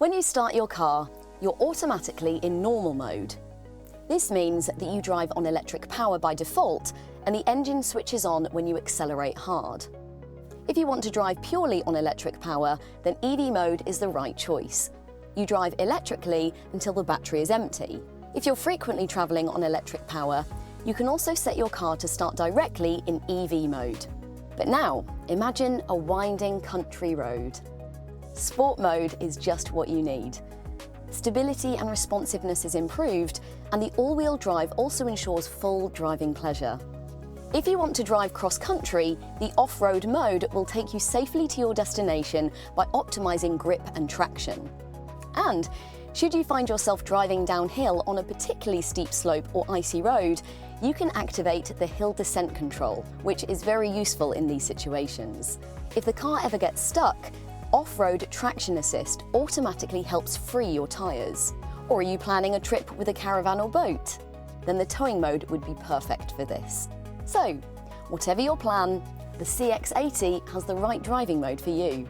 When you start your car, you're automatically in normal mode. This means that you drive on electric power by default and the engine switches on when you accelerate hard. If you want to drive purely on electric power, then EV mode is the right choice. You drive electrically until the battery is empty. If you're frequently travelling on electric power, you can also set your car to start directly in EV mode. But now, imagine a winding country road. Sport mode is just what you need. Stability and responsiveness is improved, and the all-wheel drive also ensures full driving pleasure. If you want to drive cross-country, the off-road mode will take you safely to your destination by optimising grip and traction. And should you find yourself driving downhill on a particularly steep slope or icy road, you can activate the hill descent control, which is very useful in these situations. If the car ever gets stuck, off-road traction assist automatically helps free your tyres. Or are you planning a trip with a caravan or boat? Then the towing mode would be perfect for this. So, whatever your plan, the CX-80 has the right driving mode for you.